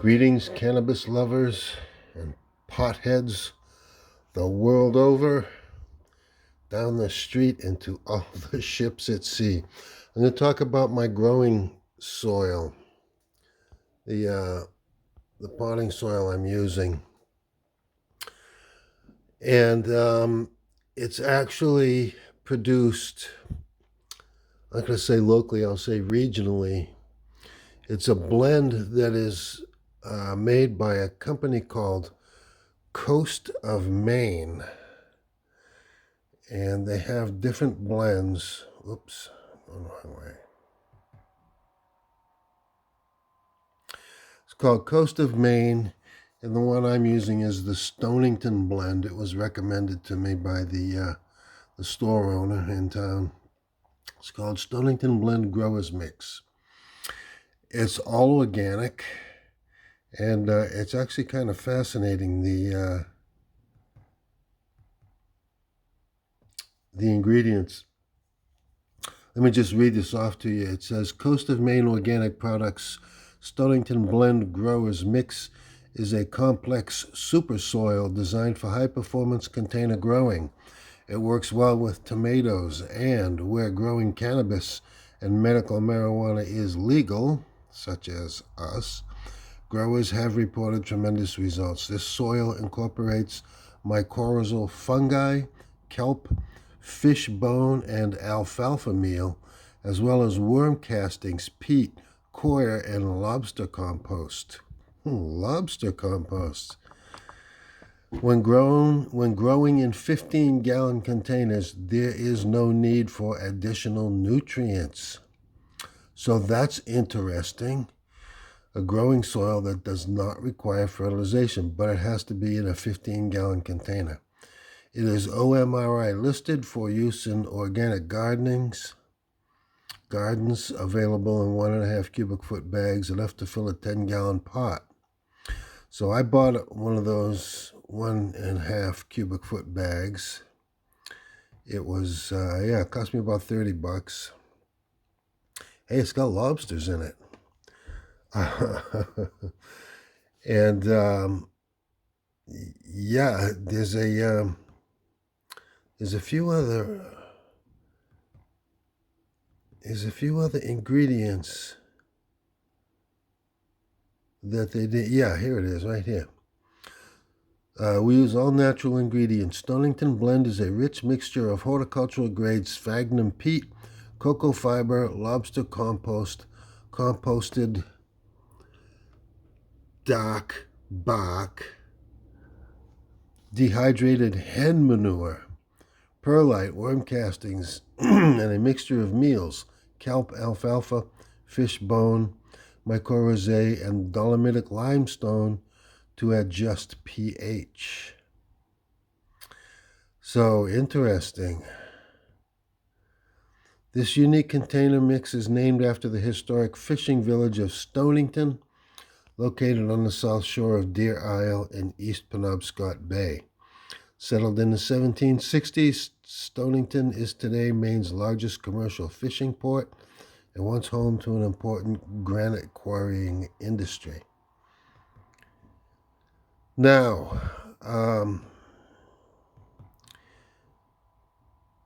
Greetings, cannabis lovers and potheads the world over, down the street, into all the ships at sea. I'm going to talk about my growing soil, the potting soil I'm using. And it's actually produced, I'm not going to say locally, I'll say regionally. It's a blend that is made by a company called Coast of Maine. And they have different blends. Oops, going the wrong way. It's called Coast of Maine, and the one I'm using is the Stonington blend. It was recommended to me by the store owner in town. It's called Stonington Blend Growers Mix. It's all organic, and it's actually kind of fascinating. The ingredients. Let me just read this off to you. It says, Coast of Maine Organic Products Stonington Blend Growers Mix is a complex super soil designed for high-performance container growing. It works well with tomatoes, and where growing cannabis and medical marijuana is legal, such as us, growers have reported tremendous results. This soil incorporates mycorrhizal fungi, kelp, fish bone, and alfalfa meal, as well as worm castings, peat, coir, and lobster compost. Lobster compost. When growing in 15-gallon containers, there is no need for additional nutrients. So that's interesting. A growing soil that does not require fertilization, but it has to be in a 15-gallon container. It is OMRI listed for use in organic gardens available in 1.5 cubic foot bags, enough to fill a 10-gallon pot. So I bought one of those 1.5 cubic foot bags. It was, it cost me about $30. Hey, it's got lobsters in it. And there's a few other ingredients that they did. Yeah, here it is, right here. We use all natural ingredients. Stonington Blend is a rich mixture of horticultural grade sphagnum peat, cocoa fiber, lobster compost, composted dark bark, dehydrated hen manure, perlite, worm castings, and a mixture of meals, kelp, alfalfa, fish bone, mycorrhizae, and dolomitic limestone to adjust pH. So interesting. This unique container mix is named after the historic fishing village of Stonington, located on the south shore of Deer Isle in East Penobscot Bay. Settled in the 1760s, Stonington is today Maine's largest commercial fishing port and once home to an important granite quarrying industry. Now,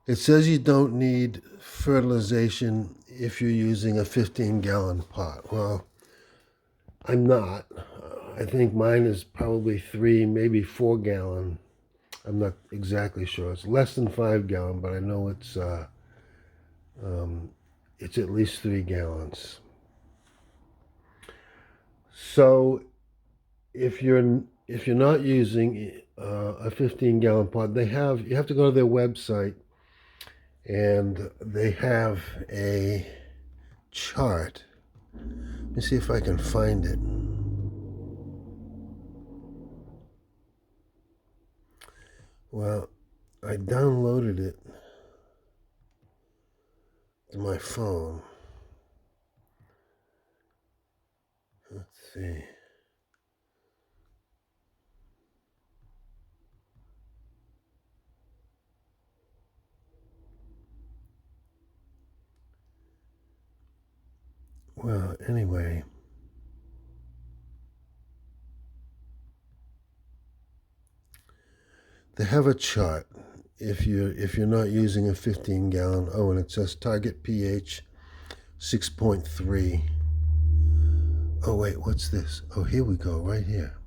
it says you don't need fertilization if you're using a 15-gallon pot. Well, I'm not. I think mine is probably 3, maybe 4-gallon. I'm not exactly sure. It's less than 5-gallon, but I know it's at least 3 gallons. So if you're not using a 15-gallon pot, you have to go to their website, and they have a chart. Let me see if I can find it. Well, I downloaded it to my phone. Let's see. Well, anyway, They have a chart if you're not using a 15 gallon. Oh, and it says target pH 6.3. Oh wait, what's this? Oh, here we go, right here.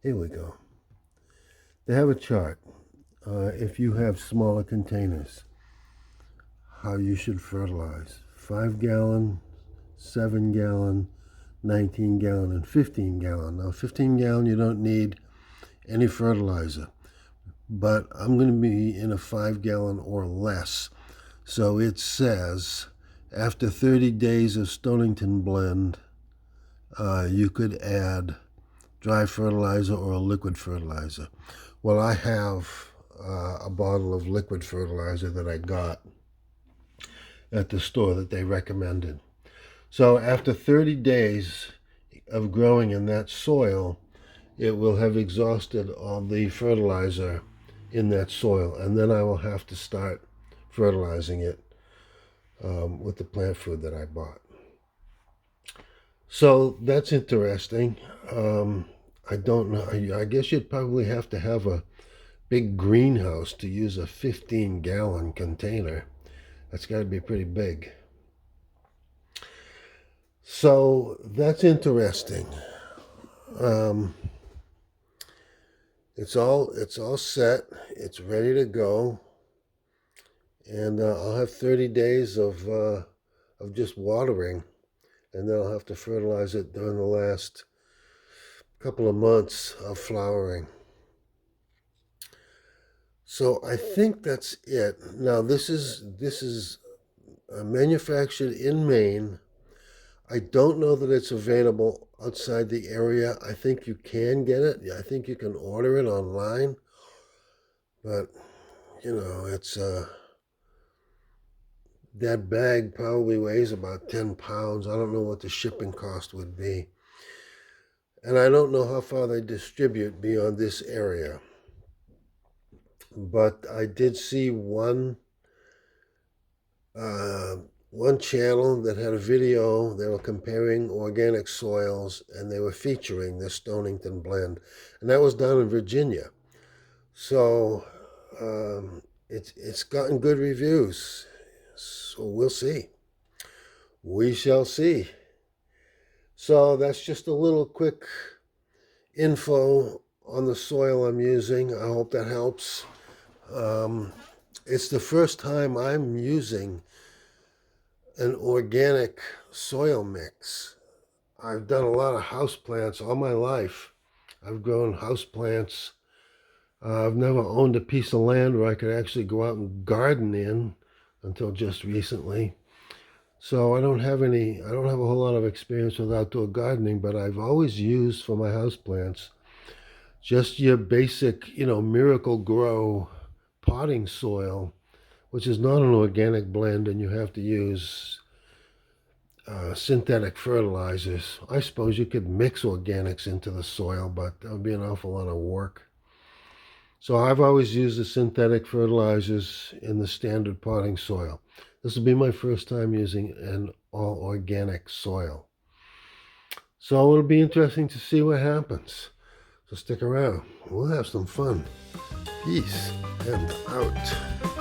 Here we go. They have a chart. If you have smaller containers, how you should fertilize. 5 gallon, 7 gallon, 19 gallon, and 15 gallon. Now, 15 gallon, you don't need any fertilizer, but I'm going to be in a 5 gallon or less. So it says after 30 days of Stonington blend, you could add dry fertilizer or a liquid fertilizer. Well, I have a bottle of liquid fertilizer that I got at the store that they recommended. So after 30 days of growing in that soil, it will have exhausted all the fertilizer in that soil, and then I will have to start fertilizing it with the plant food that I bought. So that's interesting. I don't know. I guess you'd probably have to have a big greenhouse to use a 15 gallon container. That's got to be pretty big. So that's interesting. It's all set. It's ready to go, and I'll have 30 days of just watering, and then I'll have to fertilize it during the last couple of months of flowering. So I think that's it. Now this is manufactured in Maine. I don't know that it's available outside the area. I think you can get it. I think you can order it online. But, it's that bag probably weighs about 10 pounds. I don't know what the shipping cost would be. And I don't know how far they distribute beyond this area. But I did see one channel that had a video. They were comparing organic soils, and they were featuring this Stonington blend, and that was down in Virginia. So it's gotten good reviews. So we'll see. We shall see. So that's just a little quick info on the soil I'm using. I hope that helps. It's the first time I'm using an organic soil mix. I've done a lot of houseplants all my life. I've grown houseplants. I've never owned a piece of land where I could actually go out and garden in until just recently. So I don't have a whole lot of experience with outdoor gardening, but I've always used for my houseplants just your basic, Miracle Grow potting soil, which is not an organic blend, and you have to use synthetic fertilizers. I suppose you could mix organics into the soil, but that would be an awful lot of work. So I've always used the synthetic fertilizers in the standard potting soil. This will be my first time using an all organic soil. So it'll be interesting to see what happens. So stick around. We'll have some fun. Peace and out.